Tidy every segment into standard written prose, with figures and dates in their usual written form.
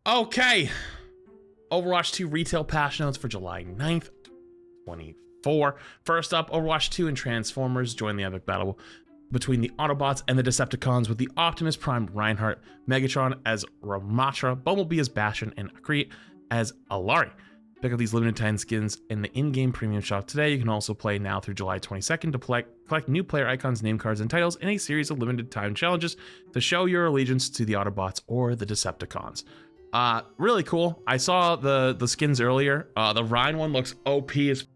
Okay. Overwatch 2 retail patch notes for July 9th, 24. First up, Overwatch 2 and Transformers join the epic battle between the Autobots and the Decepticons with the Optimus Prime Reinhardt, Megatron as Ramattra, Bumblebee as Bastion, and Akri as Alari. Pick up these limited time skins in the in-game premium shop today. You can also play now through July 22nd to collect new player icons, name cards, and titles in a series of limited time challenges to show your allegiance to the Autobots or the Decepticons. Really cool. I saw the skins earlier. The Rhine one looks OP as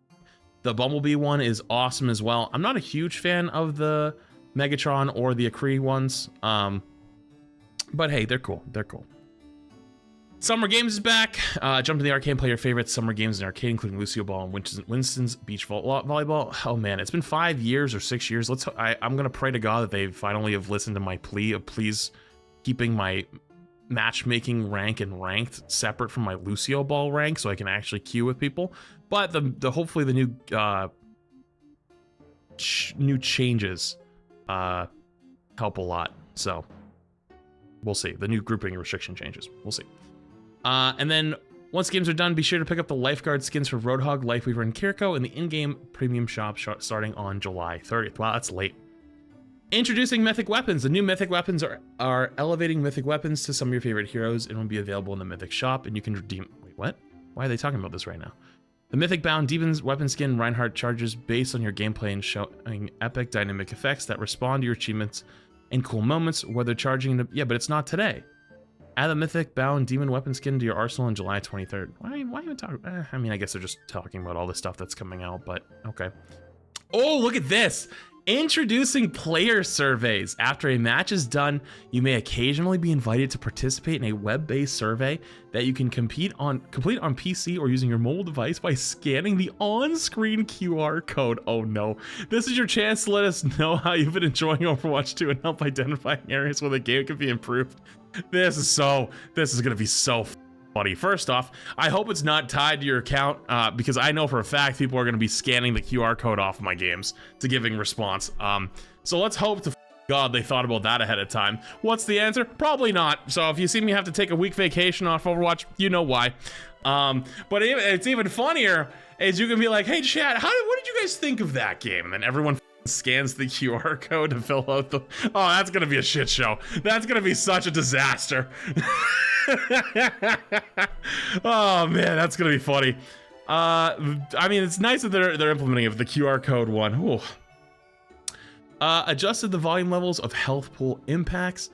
the Bumblebee one is awesome as well. I'm not a huge fan of the Megatron or the Akri ones. But hey, they're cool. They're cool. Summer Games is back. Jump to the arcade and play your favorite summer games in the arcade, including Lucio Ball and Winston's Beach Volleyball. Oh man, it's been 5 years or 6 years. I'm gonna pray to God that they finally have listened to my plea of please keeping my matchmaking rank and ranked separate from my Lucio Ball rank so I can actually queue with people. But hopefully the new changes help a lot. So we'll see. The new grouping restriction changes. We'll see. And then once games are done, be sure to pick up the lifeguard skins for Roadhog, Lifeweaver, and Kiriko in the in-game premium shop starting on July 30th. Wow, that's late. Introducing Mythic Weapons. The new Mythic Weapons are elevating Mythic Weapons to some of your favorite heroes and will be available in the Mythic shop, and you can redeem... Wait, what? Why are they talking about this right now? The Mythic Bound Demon's Weapon Skin Reinhardt charges based on your gameplay and showing epic dynamic effects that respond to your achievements and cool moments, whether charging... Yeah, but it's not today. Add the Mythic Bound Demon Weapon Skin to your arsenal on July 23rd. Why even talk? I mean, I guess they're just talking about all the stuff that's coming out, but okay. Oh, look at this. Introducing player surveys. After a match is done, you may occasionally be invited to participate in a web-based survey that you can complete on PC or using your mobile device by scanning the on-screen QR code. Oh no. This is your chance to let us know how you've been enjoying Overwatch 2 and help identifying areas where the game can be improved. This is gonna be so funny. First off, I hope it's not tied to your account because I know for a fact people are gonna be scanning the QR code off of my games to giving response. So let's hope to God they thought about that ahead of time. What's the answer? Probably not. So if you see me have to take a week vacation off Overwatch, you know why. But it's even funnier is you can be like, hey chat, what did you guys think of that game? And then everyone scans the QR code to fill out the... Oh, that's gonna be a shit show. That's gonna be such a disaster. Oh man, that's gonna be funny. I mean, it's nice that they're implementing it, the QR code one. Ooh. Adjusted the volume levels of health pool impacts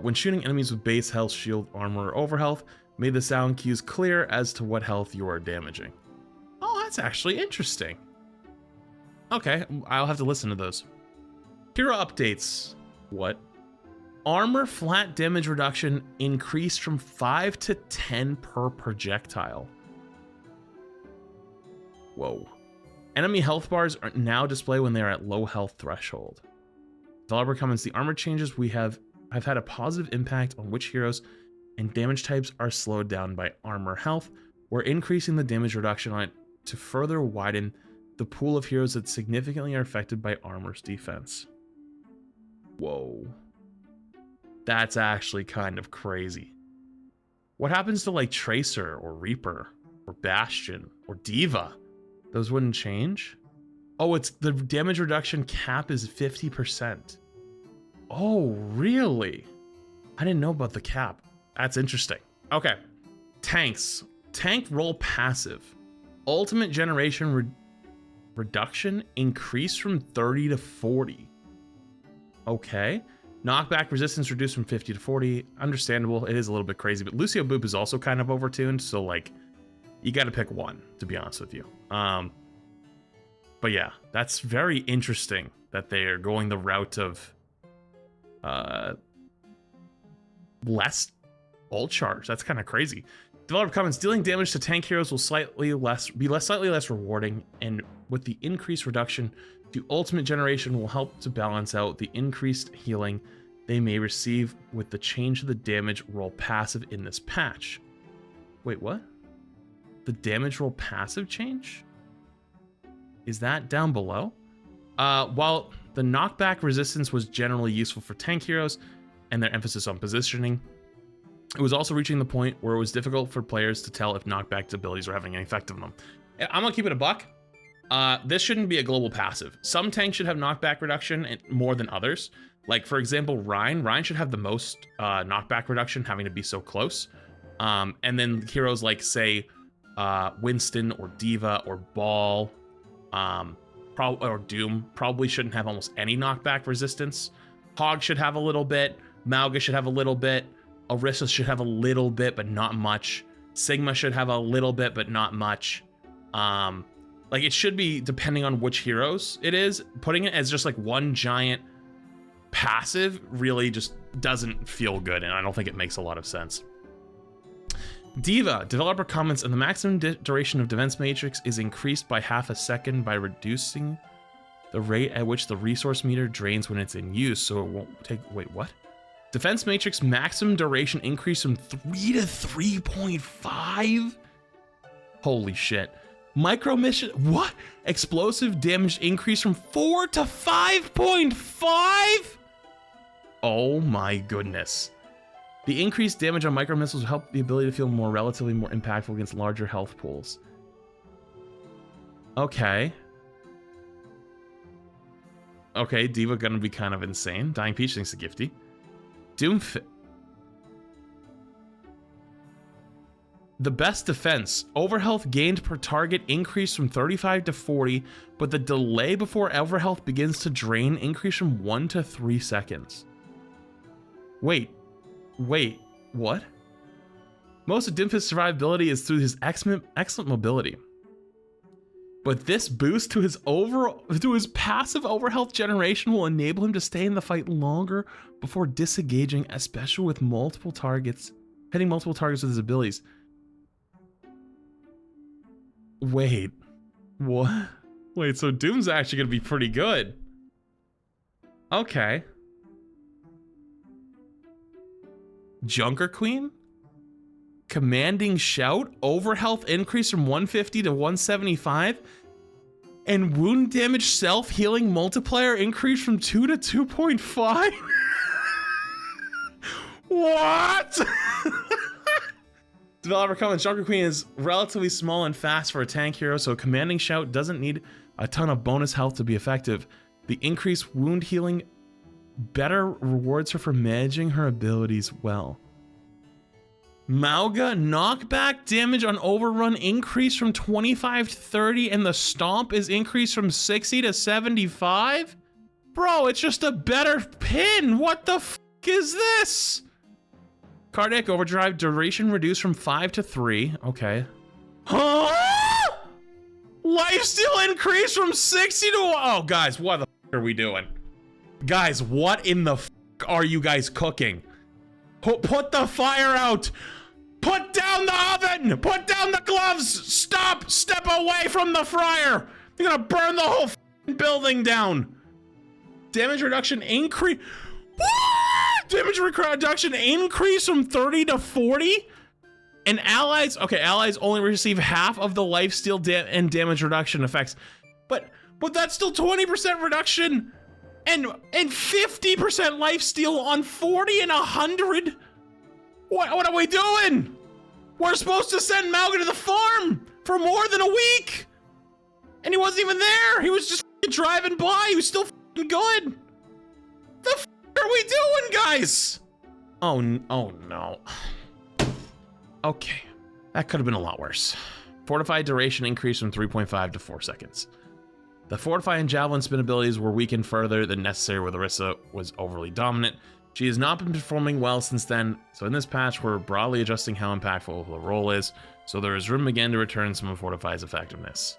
when shooting enemies with base health, shield, armor, or overhealth. Made the sound cues clear as to what health you are damaging. Oh, that's actually interesting. Okay, I'll have to listen to those. Hero updates. What? Armor flat damage reduction increased from 5 to 10 per projectile. Whoa. Enemy health bars are now display when they are at low health threshold. Developer comments, the armor changes we have had a positive impact on which heroes and damage types are slowed down by armor health. We're increasing the damage reduction on it to further widen the pool of heroes that significantly are affected by armor's defense. Whoa. That's actually kind of crazy. What happens to like Tracer or Reaper or Bastion or Diva? Those wouldn't change? Oh, it's the damage reduction cap is 50%. Oh, really? I didn't know about the cap. That's interesting. Okay. Tanks. Tank roll passive. Ultimate generation reduction increased from 30 to 40. Okay. Knockback resistance reduced from 50 to 40. Understandable. It is a little bit crazy, but Lucio Boop is also kind of overtuned, so like you got to pick one, to be honest with you. But yeah, that's very interesting that they are going the route of less ult charge. That's kind of crazy. Developer comments, dealing damage to tank heroes will slightly less rewarding, and with the increased reduction to ultimate generation will help to balance out the increased healing they may receive with the change of the damage roll passive in this patch. Wait, what? The damage roll passive change? Is that down below? While the knockback resistance was generally useful for tank heroes and their emphasis on positioning, It was also reaching the point where it was difficult for players to tell if knockback abilities were having any effect on them. I'm gonna keep it a buck. This shouldn't be a global passive. Some tanks should have knockback reduction more than others. Like, for example, Ryan should have the most knockback reduction, having to be so close. And then heroes like, say, Winston or D.Va or Ball or Doom probably shouldn't have almost any knockback resistance. Hog should have a little bit. Mauga should have a little bit. Orisa should have a little bit, but not much. Sigma should have a little bit, but not much. Like, it should be, depending on which heroes it is, putting it as just like one giant passive really just doesn't feel good, and I don't think it makes a lot of sense. D.Va, developer comments, and the maximum duration of defense matrix is increased by half a second by reducing the rate at which the resource meter drains when it's in use, so it won't take, wait, what? Defense matrix maximum duration increased from 3 to 3.5? Holy shit. Micro mission, what? Explosive damage increased from 4 to 5.5? Oh my goodness. The increased damage on micro missiles will help the ability to feel relatively more impactful against larger health pools. Okay. Okay, D.Va gonna be kind of insane. Dying Peach thinks it's gifty. The best defense. Overhealth gained per target increased from 35 to 40, but the delay before overhealth begins to drain increased from 1 to 3 seconds. Wait, what? Most of Doomfist's survivability is through his excellent mobility. But this boost to his passive overhealth generation will enable him to stay in the fight longer before disengaging, especially with hitting multiple targets with his abilities. Wait, what? Wait, so Doom's actually gonna be pretty good. Okay. Junker Queen? Commanding Shout, overhealth increase from 150 to 175, and wound damage self-healing multiplier increase from 2 to 2.5? What? Developer comments, Junker Queen is relatively small and fast for a tank hero, so Commanding Shout doesn't need a ton of bonus health to be effective. The increased wound healing better rewards her for managing her abilities well. Mauga, knockback damage on overrun increased from 25 to 30, and the stomp is increased from 60 to 75? Bro, it's just a better pin. What the f is this? Cardiac overdrive duration reduced from 5 to 3. Okay. Huh? Lifesteal increase from 60 to... Oh, guys, what the f are we doing? Guys, what in the f are you guys cooking? Put the fire out! Put down the oven! Put down the gloves! Stop! Step away from the fryer! You're gonna burn the whole f***ing building down! Damage reduction increase... What? Damage reduction increase from 30 to 40? And allies... Okay, allies only receive half of the lifesteal and damage reduction effects. But that's still 20% reduction! And 50% lifesteal on 40 and 100? What are we doing? We're supposed to send Mauga to the farm for more than a week! And he wasn't even there! He was just driving by! He was still good! The f are we doing, guys? Oh no. Okay. That could have been a lot worse. Fortified duration increased from 3.5 to 4 seconds. The Fortify and Javelin spin abilities were weakened further than necessary where Orisa was overly dominant. She has not been performing well since then, so in this patch we're broadly adjusting how impactful the role is, so there is room again to return some of Fortify's effectiveness.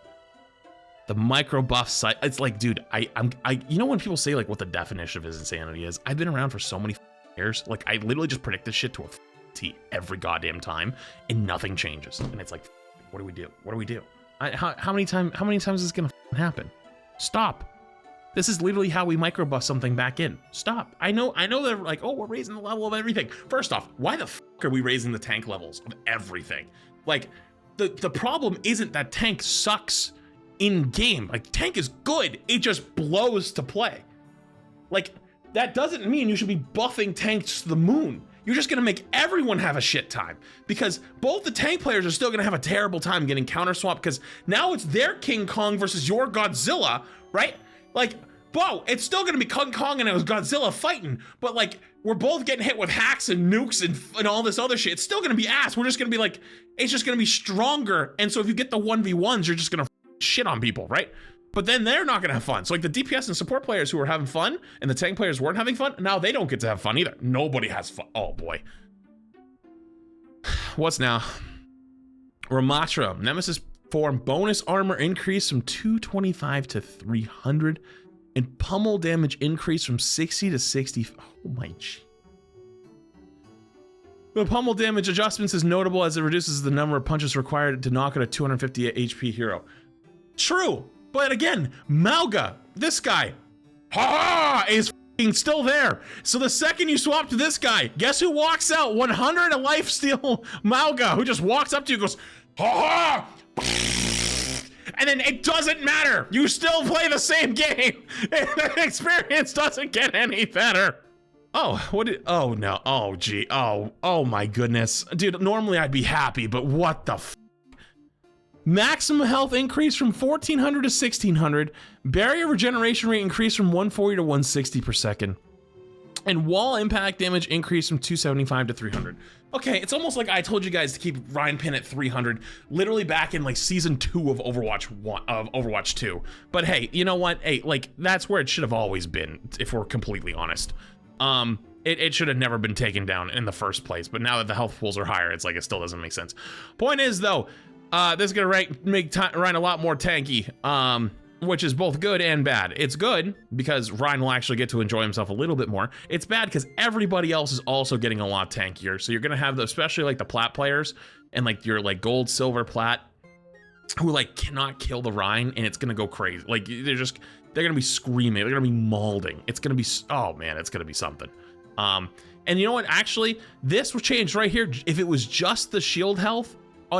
The micro buff site, it's like, dude, you know when people say like what the definition of his insanity is? I've been around for so many years, like I literally just predict this shit to a T every goddamn time, and nothing changes, and it's like, what do we do? What do we do? How many times is this gonna happen? Stop. This is literally how we micro buff something back in. Stop. I know they're like, oh, we're raising the level of everything. First off, why the f are we raising the tank levels of everything? Like, the problem isn't that tank sucks in game. Like, tank is good. It just blows to play. Like, that doesn't mean you should be buffing tanks to the moon. you're just gonna make everyone have a shit time, because both the tank players are still gonna have a terrible time getting counter swapped, because now it's their King Kong versus your Godzilla, right? Like, whoa, it's still gonna be King Kong and it was Godzilla fighting, but like, we're both getting hit with hacks and nukes and all this other shit. It's still gonna be ass. We're just gonna be like, it's just gonna be stronger. And so if you get the 1v1s, you're just gonna shit on people, right? But then they're not gonna have fun. So like the DPS and support players who were having fun and the tank players weren't having fun, now they don't get to have fun either. Nobody has fun. Oh boy. What's now? Ramattra, Nemesis form bonus armor increase from 225 to 300. And pummel damage increase from 60 to 60. Oh my G. The pummel damage adjustments is notable as it reduces the number of punches required to knock out a 250 HP hero. True, but again, Mauga, this guy, is still there. So the second you swap to this guy, guess who walks out? 100 a lifesteal Mauga, who just walks up to you and goes, ha ha! And then it doesn't matter. You still play the same game. The experience doesn't get any better. Oh, what did, oh no, oh gee, oh my goodness. Dude, normally I'd be happy, but what the f? Maximum health increase from 1400 to 1600. Barrier regeneration rate increased from 140 to 160 per second. And wall impact damage increased from 275 to 300. Okay, it's almost like I told you guys to keep Ryan Pin at 300, literally back in like season 2 of Overwatch 2. But hey, you know what? Hey, like that's where it should have always been, if we're completely honest. It should have never been taken down in the first place. But now that the health pools are higher, it's like it still doesn't make sense. Point is though, this is gonna make Ryan a lot more tanky. Which is both good and bad. It's good because Ryan will actually get to enjoy himself a little bit more. It's bad because everybody else is also getting a lot tankier. So you're gonna have especially like the plat players and like your like gold, silver, plat, who like cannot kill the Ryan, and it's gonna go crazy. Like they're gonna be screaming, they're gonna be mauling. It's gonna be, oh man, it's gonna be something. And you know what? Actually, this will change right here. If it was just the shield health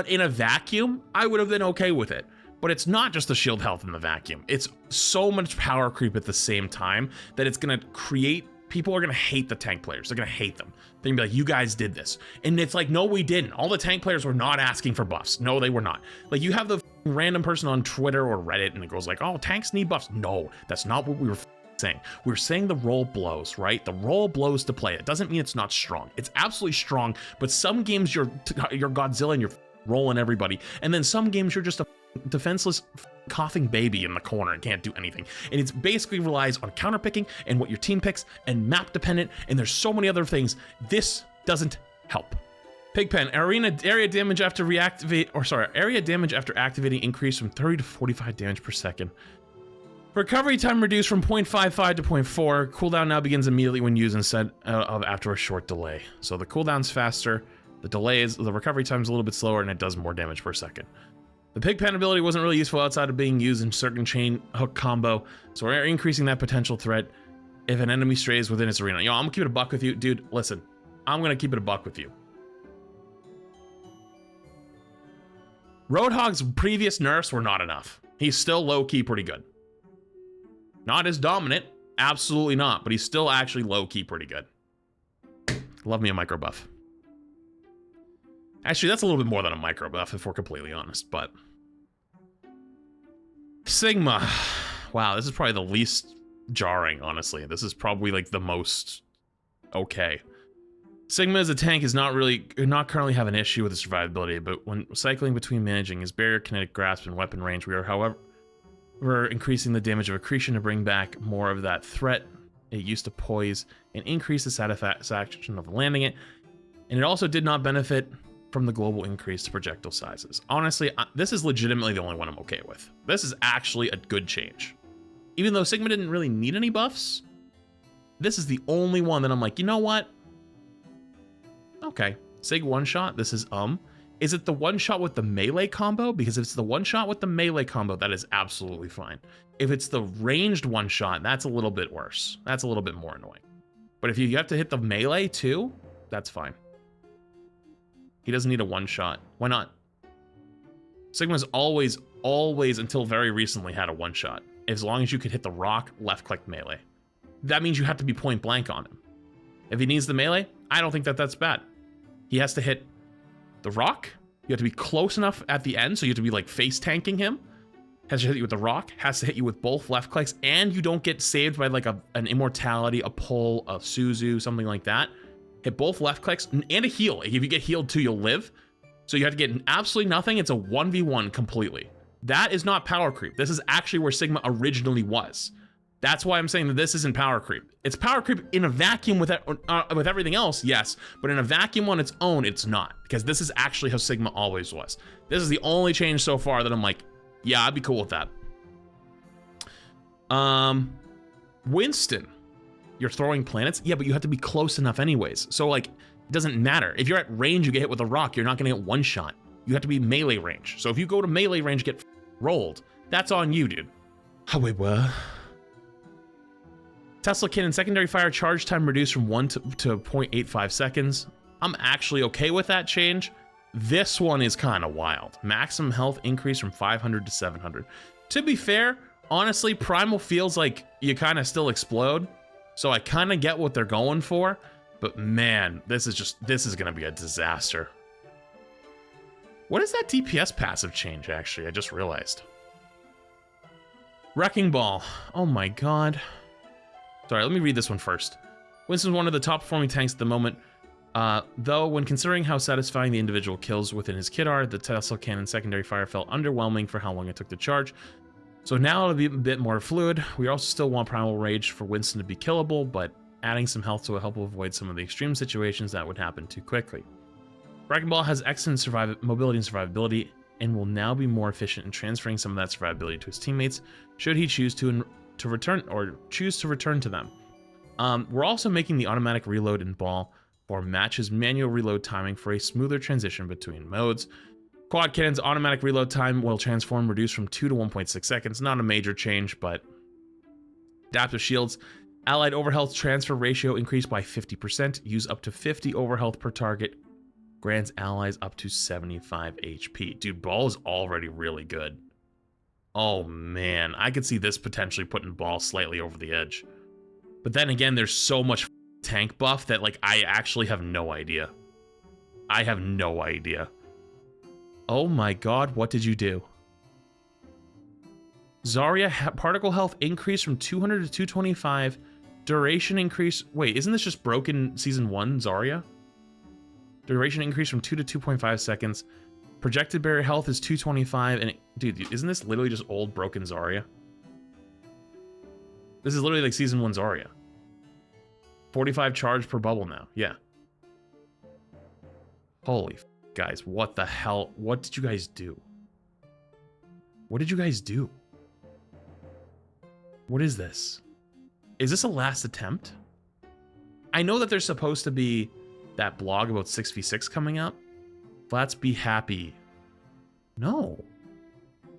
in a vacuum, I would have been okay with it. But it's not just the shield health in the vacuum. It's so much power creep at the same time that it's gonna create, people are gonna hate the tank players. They're gonna hate them. They're gonna be like, you guys did this. And it's like, no, we didn't. All the tank players were not asking for buffs. No, they were not. Like you have the random person on Twitter or Reddit and it goes like, oh, tanks need buffs. No, that's not what we were saying. We were saying the role blows, right? The role blows to play. It doesn't mean it's not strong. It's absolutely strong, but some games you're Godzilla and you're rolling everybody. And then some games you're just a defenseless coughing baby in the corner and can't do anything. And it basically relies on counter picking and what your team picks and map dependent, and there's so many other things. This doesn't help. Pigpen, area damage after activating increased from 30 to 45 damage per second. Recovery time reduced from 0.55 to 0.4. Cooldown now begins immediately when used instead of after a short delay. So the cooldown's faster, the recovery time's a little bit slower, and it does more damage per second. The Pigpen ability wasn't really useful outside of being used in certain chain hook combo, so we're increasing that potential threat if an enemy strays within its arena. Yo, I'm gonna keep it a buck with you. Dude, listen, I'm gonna keep it a buck with you. Roadhog's previous nerfs were not enough. He's still low-key pretty good. Not as dominant, absolutely not, but he's still actually low-key pretty good. Love me a micro buff. Actually, that's a little bit more than a micro buff, if we're completely honest, but... Sigma. Wow, this is probably the least jarring, honestly. This is probably, like, the most okay. Sigma as a tank is not currently have an issue with the survivability, but when cycling between managing his barrier, kinetic grasp, and weapon range, we're increasing the damage of accretion to bring back more of that threat it used to poise and increase the satisfaction of landing it. And it also did not benefit from the global increase to projectile sizes. Honestly, this is legitimately the only one I'm okay with. This is actually a good change. Even though Sigma didn't really need any buffs, this is the only one that I'm like, you know what? Okay, Sig one-shot, this is Is it the one-shot with the melee combo? Because if it's the one-shot with the melee combo, that is absolutely fine. If it's the ranged one-shot, that's a little bit worse. That's a little bit more annoying. But if you have to hit the melee too, that's fine. He doesn't need a one-shot. Why not? Sigma's always, until very recently, had a one-shot. As long as you could hit the rock, left-click melee. That means you have to be point blank on him. If he needs the melee, I don't think that that's bad. He has to hit the rock. You have to be close enough at the end, so you have to be like face tanking him. Has to hit you with the rock, has to hit you with both left clicks, and you don't get saved by like an immortality, a pull, a Suzu, something like that. Hit both left clicks and a heal. If you get healed too, you'll live. So you have to get absolutely nothing. It's a 1v1 completely. That is not power creep. This is actually where Sigma originally was. That's why I'm saying that this isn't power creep. It's power creep in a vacuum with everything else, yes, but in a vacuum on its own, it's not, because this is actually how Sigma always was. This is the only change so far that I'm like, yeah, I'd be cool with that. Winston, you're throwing planets? Yeah, but you have to be close enough anyways. So like, it doesn't matter. If you're at range, you get hit with a rock, you're not gonna get one shot. You have to be melee range. So if you go to melee range, get rolled, that's on you, dude. However, Tesla cannon secondary fire charge time reduced from 1 to 0.85 seconds. I'm actually okay with that change. This one is kind of wild. Maximum health increase from 500 to 700. To be fair, honestly, Primal feels like you kind of still explode. So I kind of get what they're going for. But man, this is going to be a disaster. What is that DPS passive change, actually? I just realized. Wrecking Ball. Oh my god. Sorry, let me read this one first. Winston's one of the top performing tanks at the moment. Though, when considering how satisfying the individual kills within his kit are, the Tesla cannon secondary fire felt underwhelming for how long it took to charge. So now it'll be a bit more fluid. We also still want Primal Rage for Winston to be killable, but adding some health to help avoid some of the extreme situations that would happen too quickly. Wrecking Ball has excellent mobility and survivability, and will now be more efficient in transferring some of that survivability to his teammates, should he choose to return to them. We're also making the automatic reload in Ball for matches manual reload timing for a smoother transition between modes. Quad Cannon's automatic reload time will transform reduced from 2 to 1.6 seconds. Not a major change, but adaptive shields. Allied overhealth transfer ratio increased by 50%. Use up to 50 overhealth per target. Grants allies up to 75 HP. Dude, Ball is already really good. Oh man, I could see this potentially putting Ball slightly over the edge. But then again, there's so much tank buff that like I actually have no idea. I have no idea. Oh my god, what did you do? Zarya particle health increase from 200 to 225. Duration increase. Wait, isn't this just broken season 1 Zarya? Duration increase from 2 to 2.5 seconds. Projected barrier health is 225, and dude, isn't this literally just old broken Zarya? This is literally like season 1 Zarya. 45 charge per bubble now, yeah. Holy guys, what the hell? What did you guys do? What did you guys do? What is this? Is this a last attempt? I know that there's supposed to be that blog about 6v6 coming up. Let's be happy. No.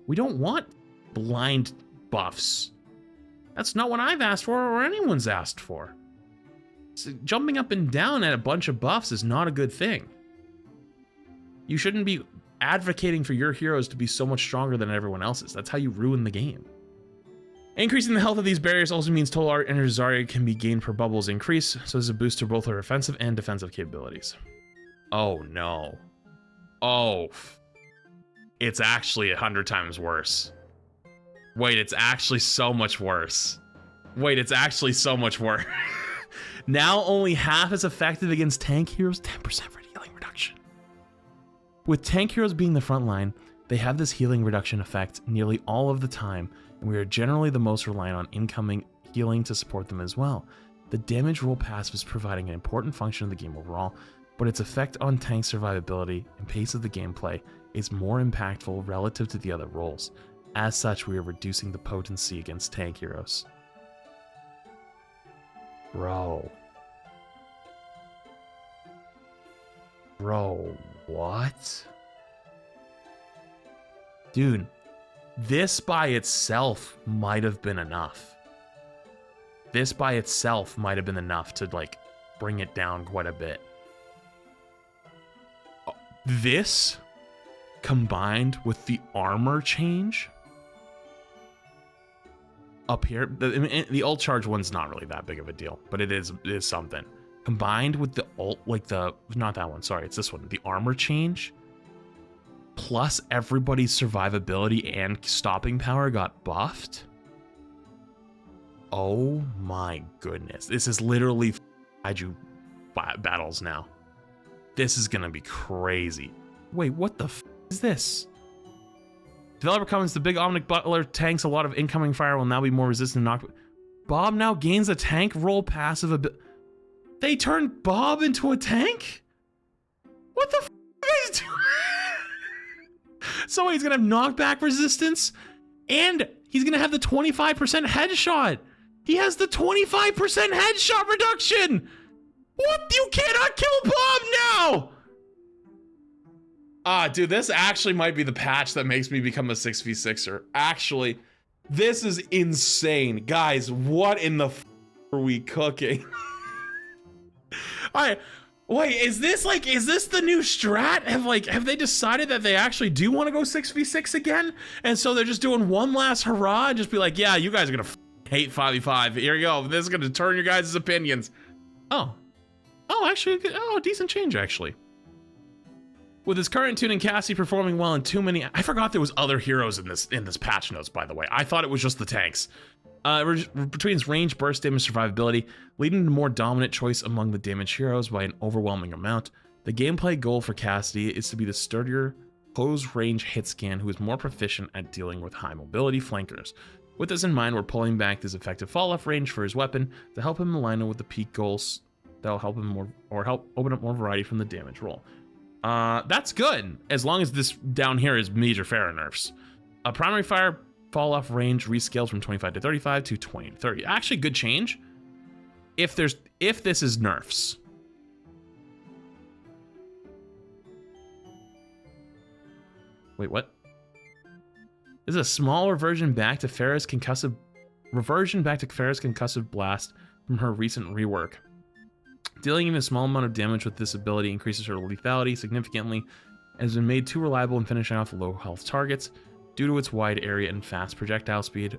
We don't want blind buffs. That's not what I've asked for or anyone's asked for. So jumping up and down at a bunch of buffs is not a good thing. You shouldn't be advocating for your heroes to be so much stronger than everyone else's. That's how you ruin the game. Increasing the health of these barriers also means total art energy Zarya can be gained per bubbles increase, so this is a boost to both her offensive and defensive capabilities. Oh no. Oh. It's actually 100 times worse. Wait, it's actually so much worse. Wait, it's actually so much worse. Now only half as effective against tank heroes, 10% for healing reduction. With tank heroes being the front line, they have this healing reduction effect nearly all of the time, and we are generally the most reliant on incoming healing to support them as well. The damage roll passive is providing an important function of the game overall, but its effect on tank survivability and pace of the gameplay is more impactful relative to the other roles. As such, we are reducing the potency against tank heroes. Bro, what? Dude, this by itself might have been enough. This by itself might have been enough to, like, bring it down quite a bit. This, combined with the armor change up here, the ult charge one's not really that big of a deal, but it is something. combined with the ult, like the, not that one, sorry, it's this one, the armor change, plus everybody's survivability and stopping power got buffed. Oh my goodness. This is literally kaiju battles now. This is gonna be crazy. Wait, what the f is this? Developer comments, the big Omnic Butler tanks a lot of incoming fire, will now be more resistant to knock. B.O.B now gains a tank roll passive ability. They turned B.O.B into a tank? What the f are you guys doing? So he's gonna have knockback resistance, and he's gonna have the 25% headshot. He has the 25% headshot reduction. What? You cannot kill B.O.B now. Dude, this actually might be the patch that makes me become a 6v6er. Actually, this is insane. Guys, what in the f are we cooking? All right, wait, is this the new strat? Have they decided that they actually do want to go 6v6 again? And so they're just doing one last hurrah and just be like, yeah, you guys are gonna hate 5v5. Here you go. This is gonna turn your guys' opinions. Oh, actually, decent change, actually. With his current tuning, Cassidy performing well in too many. I forgot there was other heroes in this patch notes, by the way. I thought it was just the tanks. Between his range, burst damage, survivability, leading to more dominant choice among the damage heroes by an overwhelming amount. The gameplay goal for Cassidy is to be the sturdier, close range hit scan who is more proficient at dealing with high mobility flankers. With this in mind, we're pulling back this effective fall off range for his weapon to help him align with the peak goals that'll help him help open up more variety from the damage roll. That's good, as long as this down here is major Pharah nerfs. A primary fire fall off range rescales from 25 to 35 to 20 to 30. Actually, good change. If this is nerfs. Wait, what? This is a small reversion back to Pharah's concussive blast from her recent rework. Dealing even a small amount of damage with this ability increases her lethality significantly and has been made too reliable in finishing off low health targets due to its wide area and fast projectile speed,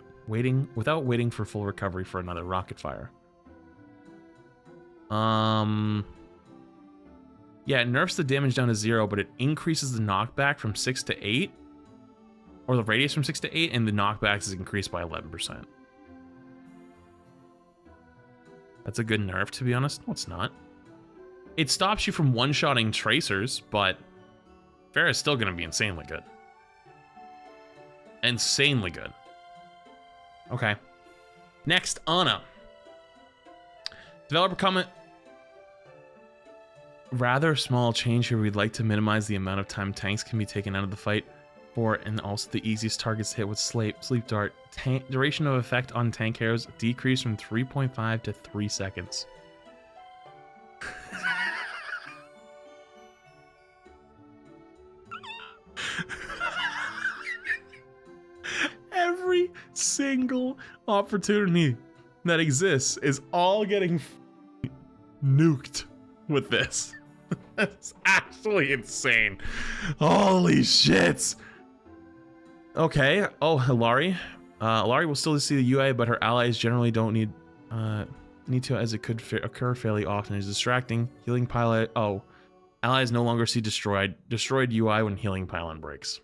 without waiting for full recovery for another rocket fire. Yeah, it nerfs the damage down to 0, but it increases the knockback from 6 to 8, or the radius from 6 to 8, and the knockback is increased by 11%. That's a good nerf, to be honest. No, it's not. It stops you from one-shotting tracers, but Pharah is still going to be insanely good. Insanely good. Okay. Next, Ana. Developer comment. Rather small change here. We'd like to minimize the amount of time tanks can be taken out of the fight for, and also the easiest targets to hit with sleep dart. Duration of effect on tank heroes decreased from 3.5 to 3 seconds. Every single opportunity that exists is all getting nuked with this. That's actually insane. Holy shits. Okay. Oh, Hilari. Hilari will still see the UI, but her allies generally don't need to, as it could occur fairly often. It's distracting. Healing pylon. Oh, allies no longer see destroyed UI when healing pylon breaks.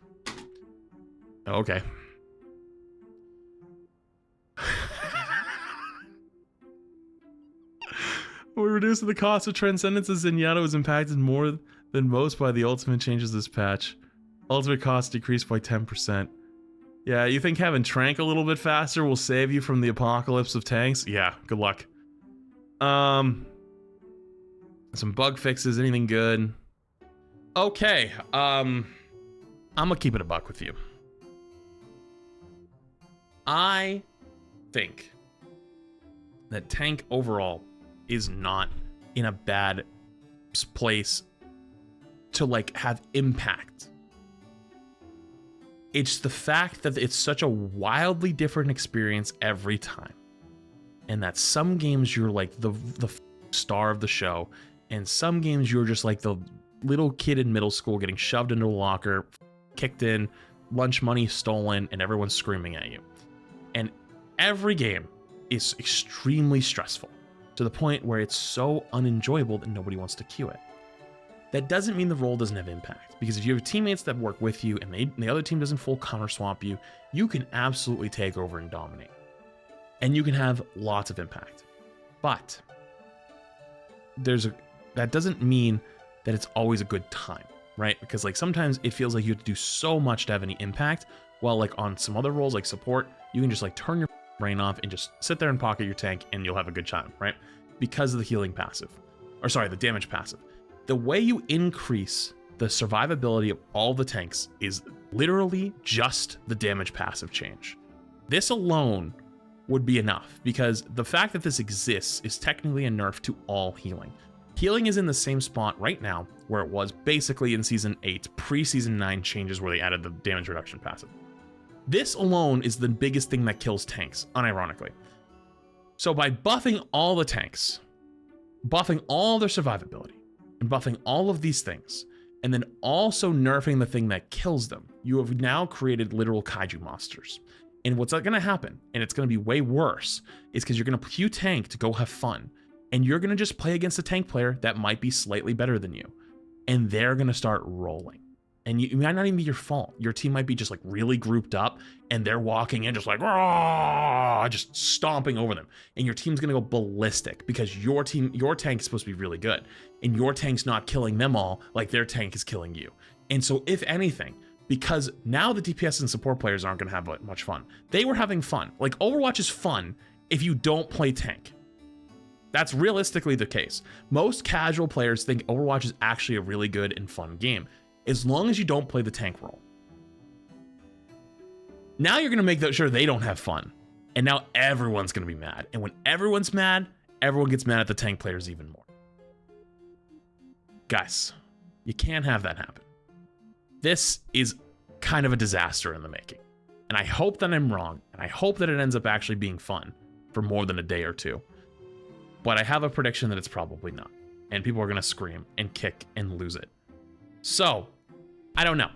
Okay. We're reducing the cost of Transcendence as Zenyatta was impacted more than most by the ultimate changes this patch. Ultimate cost decreased by 10%. Yeah, you think having Trank a little bit faster will save you from the apocalypse of tanks? Yeah, good luck. Some bug fixes, anything good? Okay, I'm gonna keep it a buck with you. I think that tank overall is not in a bad place to like have impact. It's the fact that it's such a wildly different experience every time, and that some games you're like the star of the show, and some games you're just like the little kid in middle school getting shoved into a locker, kicked in, lunch money stolen, and everyone's screaming at you. And every game is extremely stressful to the point where it's so unenjoyable that nobody wants to queue it. That doesn't mean the role doesn't have impact, because if you have teammates that work with you and the other team doesn't full counter swamp you, you can absolutely take over and dominate. And you can have lots of impact. But that doesn't mean that it's always a good time, right? Because like sometimes it feels like you have to do so much to have any impact, while like on some other roles like support, you can just like turn your brain off and just sit there and pocket your tank and you'll have a good time, right? Because of the healing passive, or sorry, the damage passive. The way you increase the survivability of all the tanks is literally just the damage passive change. This alone would be enough, because the fact that this exists is technically a nerf to all healing. Healing is in the same spot right now where it was basically in Season 8, pre-Season 9 changes where they added the damage reduction passive. This alone is the biggest thing that kills tanks, unironically. So by buffing all the tanks, buffing all their survivability, and buffing all of these things, and then also nerfing the thing that kills them, you have now created literal kaiju monsters. And what's going to happen, and it's going to be way worse, is because you're going to queue tank to go have fun, and you're going to just play against a tank player that might be slightly better than you, and they're going to start rolling. And it might not even be your fault. Your team might be just like really grouped up, and they're walking in just like, just stomping over them. And your team's gonna go ballistic because your tank is supposed to be really good. And your tank's not killing them all like their tank is killing you. And so if anything, because now the DPS and support players aren't gonna have much fun. They were having fun. Like Overwatch is fun if you don't play tank. That's realistically the case. Most casual players think Overwatch is actually a really good and fun game, as long as you don't play the tank role. Now you're gonna make sure they don't have fun. And now everyone's gonna be mad. And when everyone's mad, everyone gets mad at the tank players even more. Guys, you can't have that happen. This is kind of a disaster in the making. And I hope that I'm wrong. And I hope that it ends up actually being fun for more than a day or two. But I have a prediction that it's probably not. And people are gonna scream and kick and lose it. So, I don't know.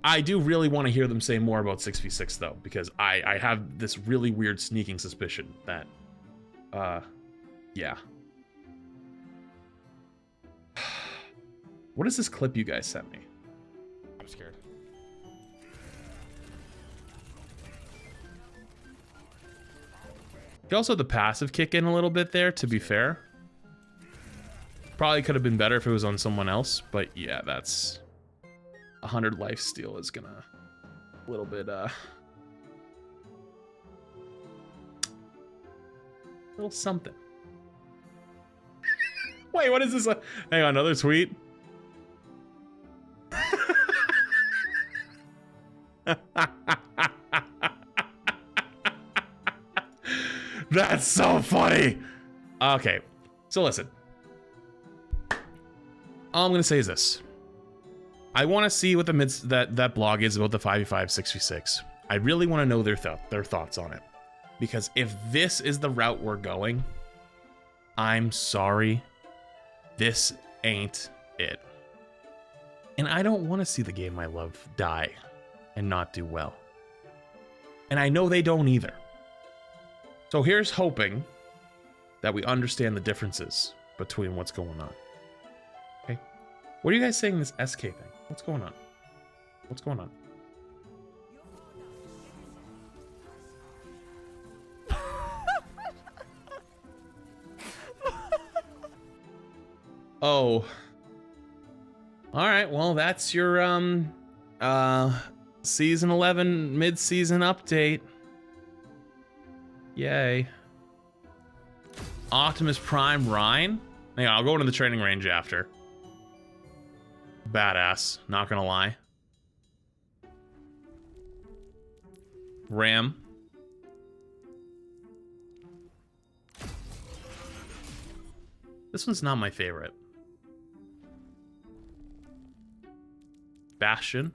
I do really want to hear them say more about 6v6 though, because I have this really weird sneaking suspicion that, yeah. What is this clip you guys sent me? I'm scared. You also had the passive kick in a little bit there, to be fair. Probably could have been better if it was on someone else, but yeah, that's 100 life steal is gonna a little bit little something. Wait, what is this? Hang on, another tweet. That's so funny. Okay, so listen. All I'm gonna say is this. I want to see what that blog is about the 5v5 6v6. I really want to know their thoughts on it, because if this is the route we're going, I'm sorry, this ain't it. And I don't want to see the game I love die and not do well. And I know they don't either. So here's hoping that we understand the differences between what's going on. Okay, what are you guys saying this SK thing? What's going on? What's going on? Oh. All right, well, that's your season 11 mid-season update. Yay. Optimus Prime Ryan? Hang on, I'll go into the training range after. Badass, not gonna lie. Ram. This one's not my favorite. Bastion.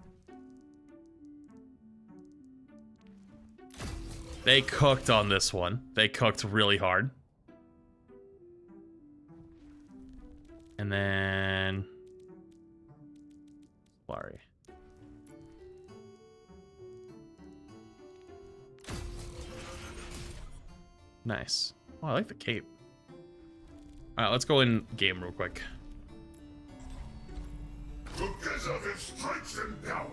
They cooked on this one. They cooked really hard. And then Larry. Nice. Oh, I like the cape. Alright, let's go in game real quick. Together this strikes them down.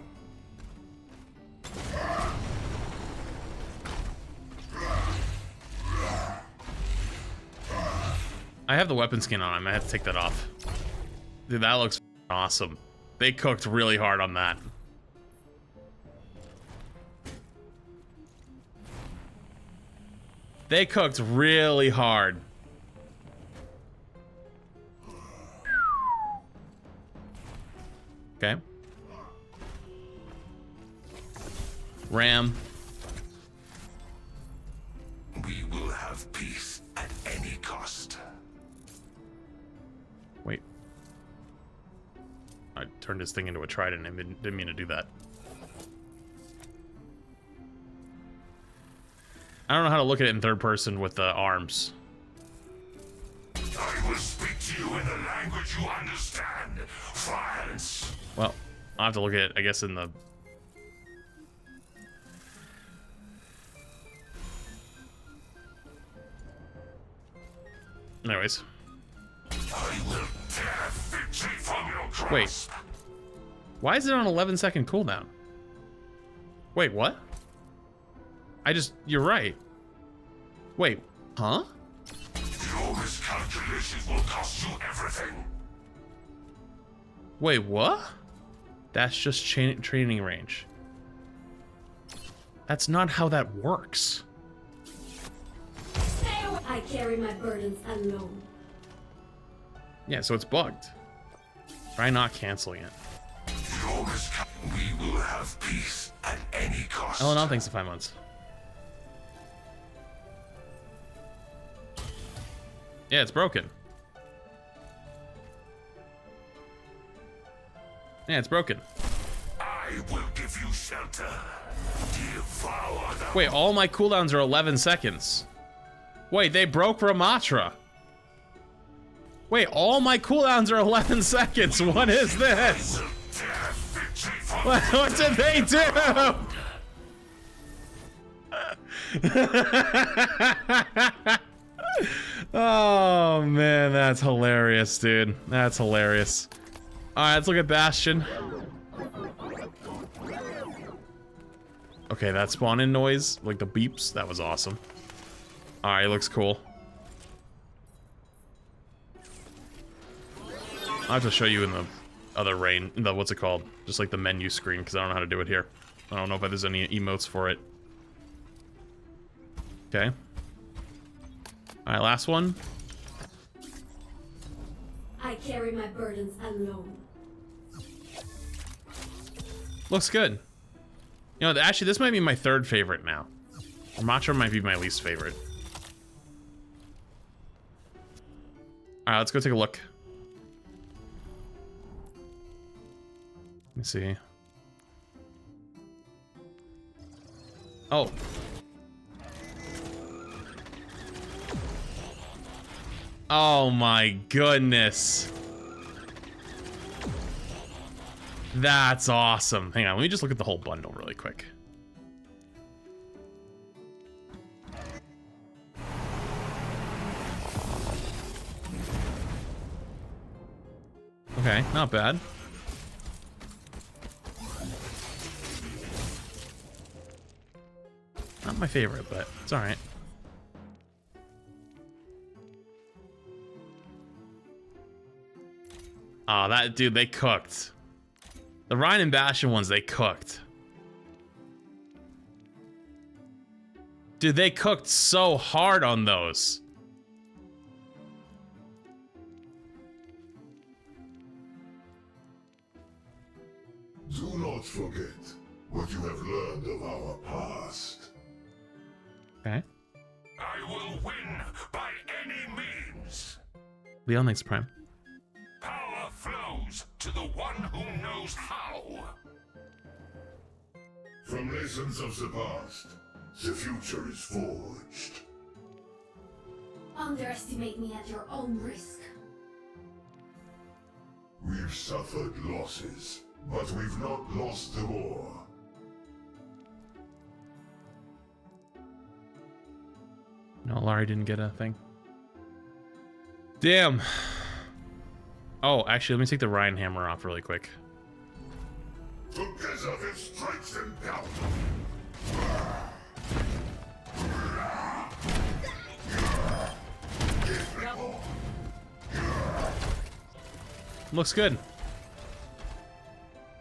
I have the weapon skin on. I might have to take that off. Dude, that looks awesome. They cooked really hard on that. They cooked really hard. Okay. Ram. We will have peace at any cost. Wait. I turned this thing into a trident. I didn't mean to do that. I don't know how to look at it in third person with the arms. I will speak to you in the language you understand. Violence. Well, I'll have to look at it, I guess, in the... Anyways. I will tear victory from your grasp. Wait. Why is it on 11-second cooldown? Wait, what? You're right. Wait, huh? Your miscalculations will cost you everything. Wait, what? That's just training range. That's not how that works. I carry my burdens alone. Yeah, so it's bugged. Try not canceling it. We will have peace at any cost. Eleanor, thanks for 5 months. Yeah, it's broken. Yeah, it's broken. I will give you shelter. Devour them. Wait, all my cooldowns are 11 seconds. Wait, they broke Ramattra. Wait, all my cooldowns are 11 seconds. What is this? What did they do? Oh man, that's hilarious, dude. That's hilarious. Alright, let's look at Bastion. Okay, that spawn-in noise, like the beeps, that was awesome. Alright, looks cool. I'll have to show you in the other what's it called? Just like the menu screen, because I don't know how to do it here. I don't know if there's any emotes for it. Okay. Alright, last one. I carry my burdens alone. Looks good. You know, actually, this might be my third favorite now. Ramattra might be my least favorite. Alright, let's go take a look. Let me see. Oh. Oh my goodness. That's awesome. Hang on, let me just look at the whole bundle really quick. Okay, not bad. Not my favorite, but it's alright. Oh, that dude, they cooked. The Ryan and Bastion ones, they cooked. Dude, they cooked so hard on those. Do not forget what you have learned of our past. Okay. I will win by any means. Leon, thanks, Prime. Power flows to the one who knows how. From lessons of the past, the future is forged. Underestimate me at your own risk. We've suffered losses, but we've not lost the war. No, Larry didn't get a thing. Damn. Oh, actually, let me take the Ryan hammer off really quick. Together this strikes them down. Looks good.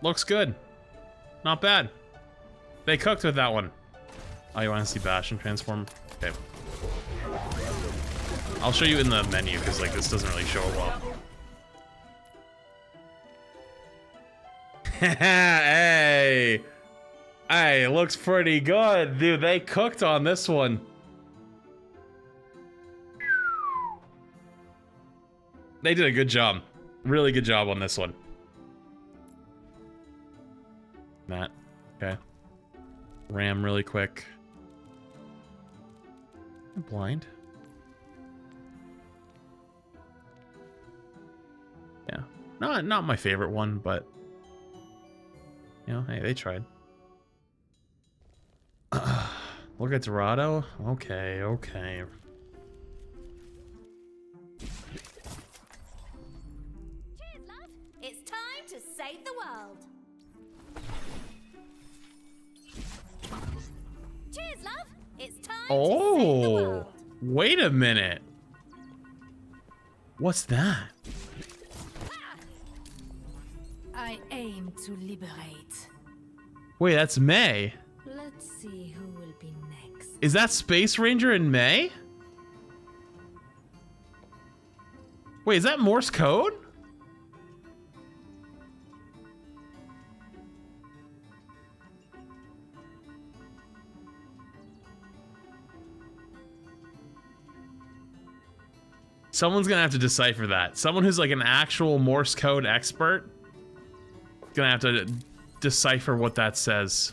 Looks good. Not bad. They cooked with that one. Oh, you want to see Bastion transform? Okay. I'll show you in the menu, because like this doesn't really show it well. Hey! Hey, looks pretty good. Dude, they cooked on this one. They did a good job. Really good job on this one. Matt. Okay. Ram really quick. I'm blind. Yeah. Not my favorite one, but you know, hey, they tried. Look at Dorado. Okay, okay. Cheers, love. It's time to save the world. Cheers, love. It's time to save the world. Wait a minute. What's that? I aim to liberate. Wait, that's May. Let's see who will be next. Is that Space Ranger in May? Wait, is that Morse code? Someone's gonna have to decipher that. Someone who's like an actual Morse code expert gonna have to decipher what that says.